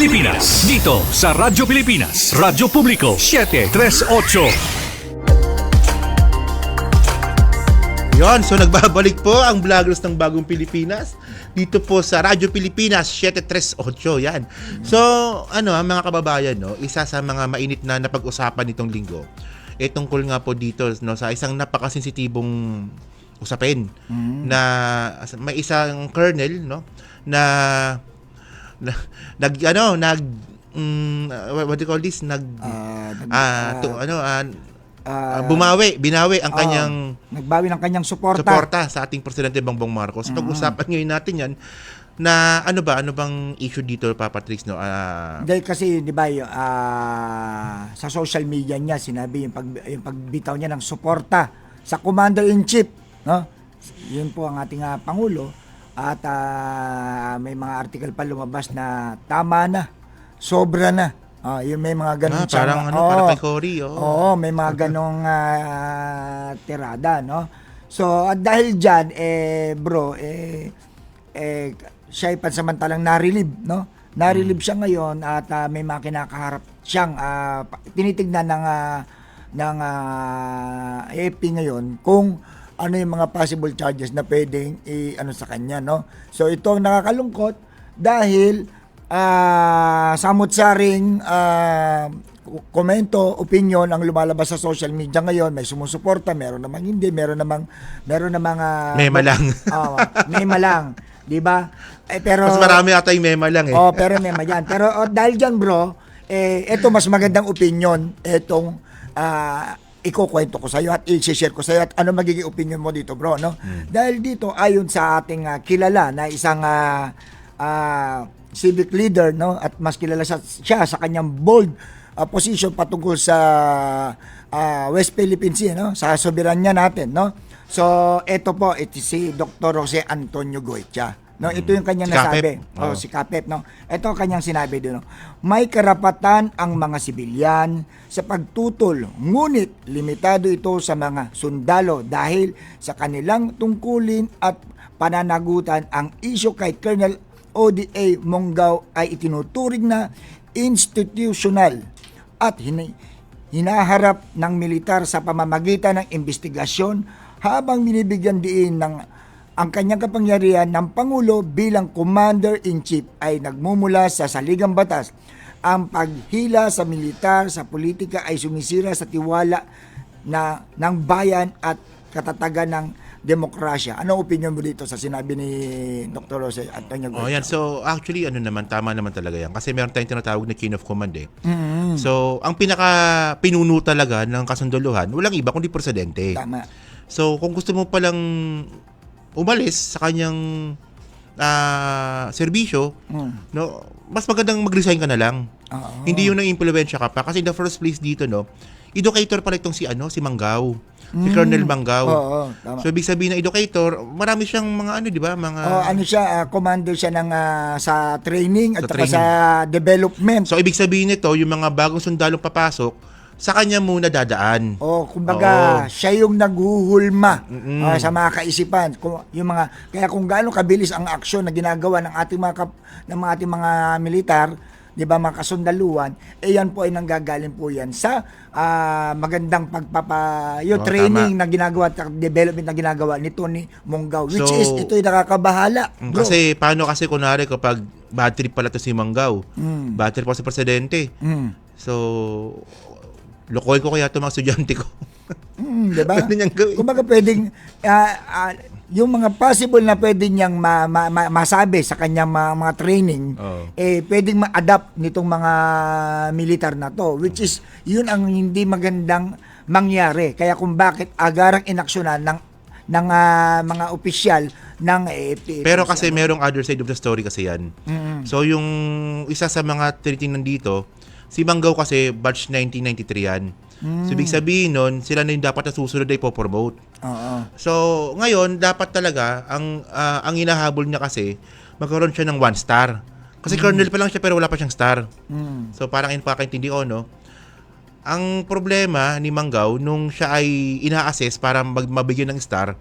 Pilipinas. Dito sa Radyo Pilipinas, Radyo Publiko 738. Yon, so nagbabalik po ang vloggers ng Bagong Pilipinas dito po sa Radyo Pilipinas 738. Yan. So, mga kababayan, no, isa sa mga mainit na napag-usapan nitong linggo. Tungkol nga po dito no sa isang napakasensitibong usapin na may isang colonel no what do you call this? Binawi ang kanyang nagbawi ng kanyang suporta sa ating presidente Bongbong Marcos. Pag-usapan ngayon natin 'yan na ano bang issue dito, Papa Trix, no? Dahil kasi 'di ba sa social media niya sinabi yung pagbitaw niya ng suporta sa Commander-in-Chief, no? Yun po ang ating pangulo at may mga article pa lumabas na tama na, sobra na. Yung may mga ganun parang para kay Cory, Oo, may mga ganong tirada, no? So, at dahil diyan bro, siya ay pansamantalang na-relieve, no? Na-relieve siya ngayon at may mga kinakaharap siyang tinitignan ng AFP ngayon kung ano yung mga possible charges na pwedeng sa kanya, no? So, ito ang nakakalungkot dahil samot-saring komento, opinion ang lumalabas sa social media ngayon. May sumusuporta, meron namang hindi, meron namang mema lang. Mema lang, 'di ba? Pero mas marami ata yung mema lang . Pero mema yan. Pero dahil diyan, bro, ito mas magandang opinion etong ikukwento ko sa iyo at i-share ko sa iyo at ano magiging opinion mo dito, bro, no? Dahil dito ayon sa ating kilala na isang civic leader, no, at mas kilala siya sa kanyang bold position patungkol sa West Philippine Sea, no, sa soberanya natin, no. So ito po, si Dr. Jose Antonio Goitia, no. Ito yung kanyang nasabi. Si Kapep, no. Ito ang kanyang sinabi doon, no? May karapatan ang mga sibilyan sa pagtutol, ngunit limitado ito sa mga sundalo dahil sa kanilang tungkulin at pananagutan. Ang issue kay Colonel ODA Monggao ay itinuturing na institutional at hinaharap ng militar sa pamamagitan ng investigasyon habang binibigyan diin ng ang kanyang kapangyarihan ng Pangulo bilang Commander-in-Chief ay nagmumula sa saligang batas. Ang paghila sa militar sa politika ay sumisira sa tiwala ng bayan at katatagan ng demokrasya. Anong opinion mo dito sa sinabi ni Dr. Jose Antonio Goitia? Yan. So, actually, tama naman talaga yan. Kasi meron tayong tinatawag na chain of command . So, ang pinaka-pinuno talaga ng kasunduluhan, walang iba kundi presidente. Tama. So, kung gusto mo palang umalis sa kanyang serbisyo, no, mas magandang mag-resign ka na lang. Hindi yung nang-impluwensya ka pa. Kasi in the first place dito, no, educator pala itong si Manggao. Si Colonel Manggao. Tama. So, ibig sabihin na educator, marami siyang mga di ba? Commander siya ng sa training at sa development. So, ibig sabihin nito, yung mga bagong sundalong papasok, sa kanya muna dadaan. Kumbaga, siya yung naghuhulma sa mga kaisipan. Kaya kung gaano kabilis ang aksyon na ginagawa ng ating mga militar, 'di ba, mga kasundaluhan, yan po ay nanggagaling po yan sa magandang training na ginagawa at development na ginagawa nito ni Monggao, which is ito'y nakakabahala, bro. Kasi paano kunwari kapag bad trip pala to si Manggao, bad trip pa si presidente. So lokohin ko kaya ito mga estudyante ko. Diba? Kumbaga pwedeng yung mga possible na pwede niyang masabi sa kanyang mga training, pwedeng ma-adapt nitong mga militar na to, which is yun ang hindi magandang mangyari. Kaya kung bakit agarang inaksyonan ng mga opisyal ng AFP. Pero kasi merong other side of the story kasi yan. So yung isa sa mga tinitingnan dito, si Manggao kasi batch 1993 yan. So, ibig sabihin nun, sila na yung dapat na susunod na ipopromote. So, ngayon, dapat talaga, ang hinahabol niya kasi, magkaroon siya ng 1 star. Kasi colonel pa lang siya pero wala pa siyang star. So, parang inpakaintindi ko, no? Ang problema ni Manggao, nung siya ay ina-assess para mabigyan ng star,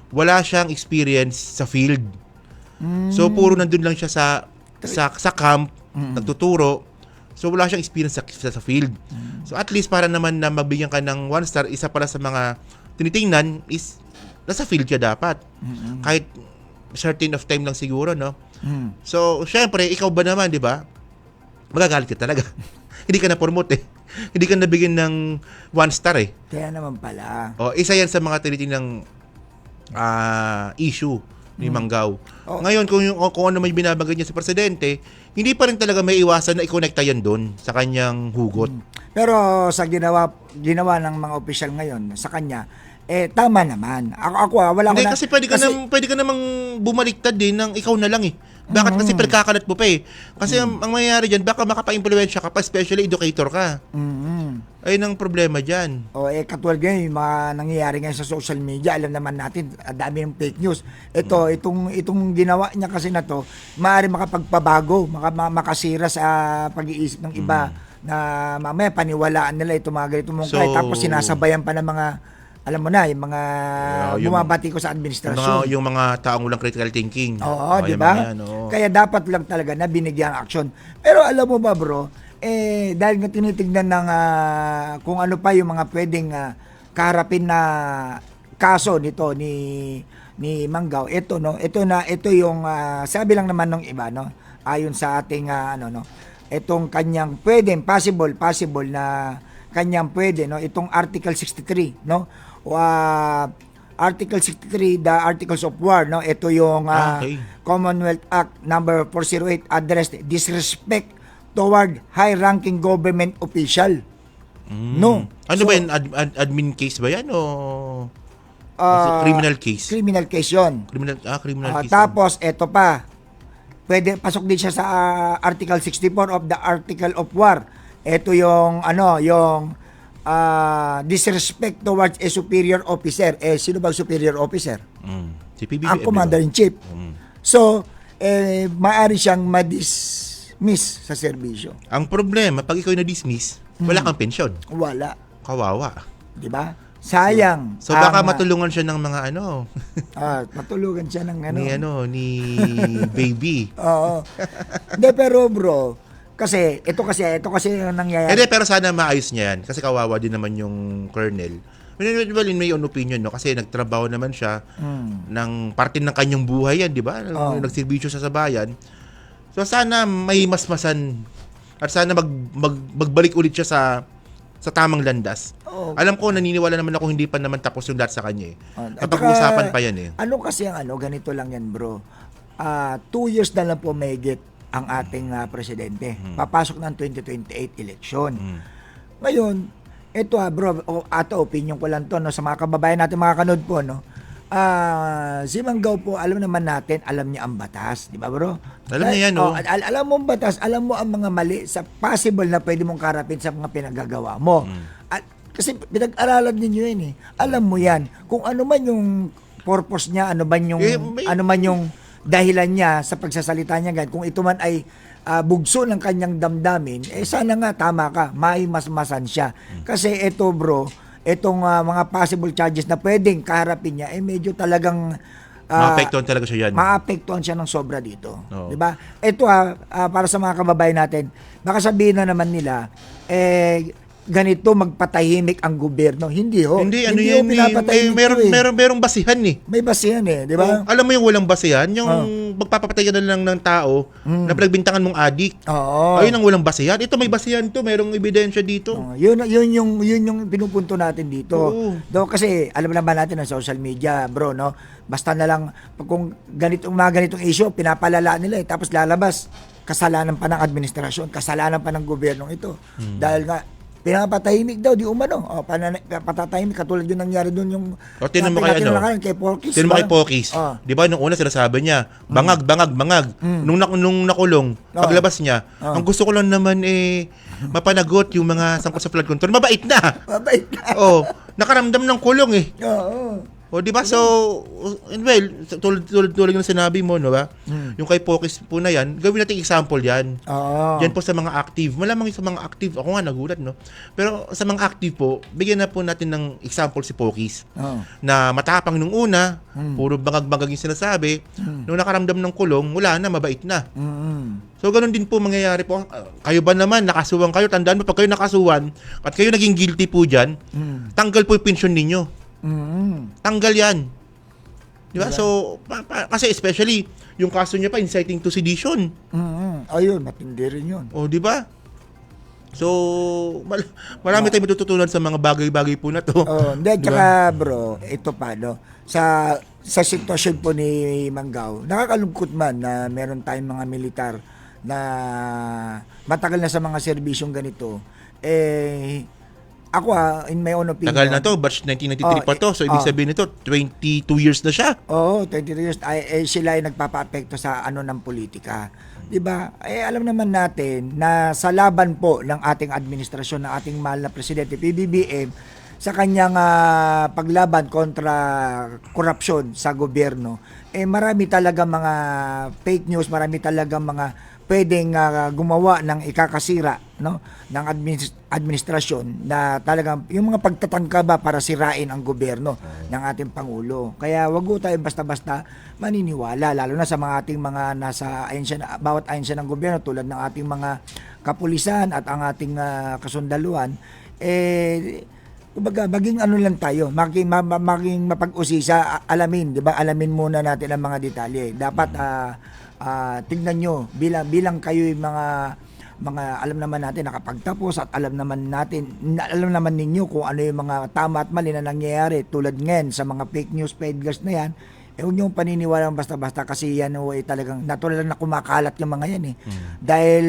wala siyang experience sa field. So, puro nandun lang siya sa camp, nagtuturo. So wala siyang experience sa field. So at least para naman na mabigyan ka ng 1 star, isa pala sa mga tinitingnan is nasa field ka dapat. Kahit certain of time lang siguro, no? So, syempre, ikaw ba naman, di ba? Magagalit ka talaga. Hindi ka na-promote eh. Hindi ka nabigyan ng 1 star eh. Kaya naman pala. O, isa yan sa mga tinitingnang issue ni Manggao. Ngayon, kung ano may binabanggit niya sa presidente, hindi pa rin talaga may iwasan na i-connecta yan doon sa kanyang hugot. Pero sa ginawa ng mga opisyal ngayon sa kanya, tama naman. Ako wala Hindi, ko na... kasi pwede ka namang bumaliktad din ng ikaw na lang eh. Bakit? Kasi pinagkakalat mo pa eh. Kasi ang mangyayari dyan, baka makapa-impluensya ka pa, especially educator ka. Ayun ang problema dyan. Katulad ngayon, yung mga nangyayari ngayon sa social media, alam naman natin, ang dami ng fake news. Itong ginawa niya kasi na to, maaari makapagpabago, makasira sa pag-iisip ng iba, na mamaya paniwalaan nila itong mga ganito mong kahit, tapos sinasabayan pa ng mga, alam mo na, yung mga bumabati ko sa administrasyon. Yung mga taong walang critical thinking. Oo, di ba? Kaya dapat lang talaga na binigyan ng aksyon. Pero alam mo ba, bro, dahil nga tinitignan ng kung ano pa yung mga pwedeng kaharapin na kaso nito ni Manggao, ito yung sabi lang naman ng iba, no, ayon sa ating itong kanyang possible na kanyang no, itong Article 63, no, Article 63, the Articles of War, no, ito yung Commonwealth Act number 408, address disrespect toward high-ranking government official. No. Ano ba yan? Admin case ba yan o criminal case? Criminal case yun. Criminal case. Tapos, eto pa. Pasok din siya sa Article 64 of the Article of War. Ito yung, disrespect towards a superior officer. Sino ba superior officer? Si PBBM. Ang commander-in-chief. So, maaari siyang ma-dismiss sa serbisyo. Ang problema, pag ikaw na-dismiss, wala kang pensyon. Wala. Kawawa. Di ba? Sayang. So baka matulungan siya ng mga matulungan siya ng ni baby. Oo. Hindi, pero bro, kasi ito kasi yung nangyayari. Pero sana maayos niya yan kasi kawawa din naman yung colonel. May own opinion, no? Kasi nagtrabaho naman siya ng parte ng kanyang buhay yan, di ba? Nagserbisyo siya sa bayan. So sana may masmasan at sana magbalik ulit siya sa tamang landas. Alam ko, naniniwala naman ako hindi pa naman tapos yung lahat sa kanya eh. Napag-uusapan pa yan eh. Kasi ganito lang yan, bro. 2 years na lang po mahigit ang ating presidente. Papasok ng 2028 election. Ngayon, ito bro, opinion ko lang to, no, sa mga kababayan natin, mga kanood po, no. Si Manggao po, alam naman natin, alam niya ang batas, di ba, bro? Alam niya yan, no? Alam mo ang batas, alam mo ang mga mali sa possible na pwede mong karapin sa mga pinagagawa mo. At kasi pinag-aralan ninyo yan eh. Alam mo yan. Kung ano man yung purpose niya, ano man yung dahilan niya sa pagsasalita niya ganyan, kung ito man ay bugso ng kanyang damdamin, sana nga tama ka, maimasmasan siya. Kasi ito, bro, itong mga possible charges na pwedeng kaharapin niya, medyo talagang maapektuhan talaga siya yan. Maapektuhan siya ng sobra dito. Di ba? Ito para sa mga kababayan natin, baka sabihin na naman nila, ganito magpatahimik ang gobyerno. Hindi ho. Hindi yan. Merong basihan eh. May basihan eh, di ba? Alam mo yung walang basihan? Yung magpapapatay ka na lang ng tao na pinagbintangan mong adik. Ayun ang walang basihan. Ito may basihan to. Merong ebidensya dito. Yun yung pinupunto natin dito. Kasi alam naman natin ang social media, bro, no? Basta na lang, kung mga ganitong issue, pinapalala nila tapos lalabas. Kasalanan pa ng administrasyon, kasalanan pa ng gobyernong ito. Dahil nga, pinapatahimik daw, di umano. Patatahimik, katulad yung nangyari doon yung tinan mo kay Porkis. Tinan mo kay Porkis. Di ba, nung una sinasabi niya, bangag. Nung nakulong, paglabas niya, ang gusto ko lang naman mapanagot yung mga sangkot sa flood control. Mabait na. Nakaramdam ng kulong eh. O di ba? So, well, tulad ng sinabi mo, no ba? Yung kay Pokis po na yan, gawin natin example yan. Oo. Yan po sa mga active. Malamang sa mga active, ako nga nagulat, no? Pero sa mga active po, bigyan na po natin ng example si Pokis. Oo. Na matapang nung una, puro bangag-bangag yung sinasabi. Nung nakaramdam ng kulong, wala na, mabait na. So, ganun din po mangyayari po. Kayo ba naman, nakasuwan kayo, tandaan mo, pag kayo nakasuwan, at kayo naging guilty po dyan, tanggal po yung pensyon ninyo. Tanggal yan. Di ba? So, kasi especially, yung kaso niya pa, inciting to sedition. Ayun, matindi rin yun. O, di ba? So, marami tayong matututunan sa mga bagay-bagay po na to. Oh, hindi, Di tsaka bro, ito pa, no? Sa sitwasyon po ni Manggao, nakakalungkot man na meron tayong mga militar na matagal na sa mga serbisyong ganito. Ako in my own opinion. Tagal na to, batch 1993 pa to. So, ibig sabihin nito, 22 years na siya. Oo, 23 years. Sila ay nagpapa-apekto sa ng politika. 'Di ba? Alam naman natin na sa laban po ng ating administrasyon, ng ating mahal na presidente PBBM sa kanyang paglaban kontra korupsyon sa gobyerno, marami talaga mga fake news, marami talaga mga pwedeng gumawa ng ikakasira, no, ng administrasyon na talagang yung mga pagtatangka ba para sirain ang gobyerno ng ating pangulo. Kaya wag po tayo basta-basta maniniwala, lalo na sa mga ating mga nasa ahensya, bawat ahensya ng gobyerno tulad ng ating mga kapulisan at ang ating kasundaluhan. Kumbaga, maging lang tayo, maging mapag-usisa, alamin, 'di ba? Alamin muna natin ang mga detalye. Dapat tingnan nyo bilang kayo yung mga alam naman natin nakapagtapos at alam naman ninyo kung ano yung mga tama at mali na nangyayari tulad ngayon sa mga fake news peddlers na yan. Huwag nyo paniniwalang basta-basta kasi yan talagang natural na kumakalat yung mga yan Dahil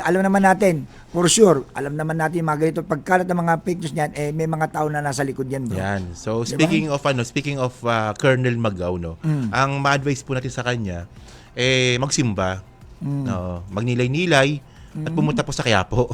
alam naman natin, for sure, alam naman natin mga ganito, pagkalat ng mga fake news niyan, may mga tao na nasa likod yan, bro. Yan. So, Diba? speaking of Colonel Manggao, no, ang ma-advise po natin sa kanya, magsimba, magnilay-nilay, at pumunta po sa Quiapo.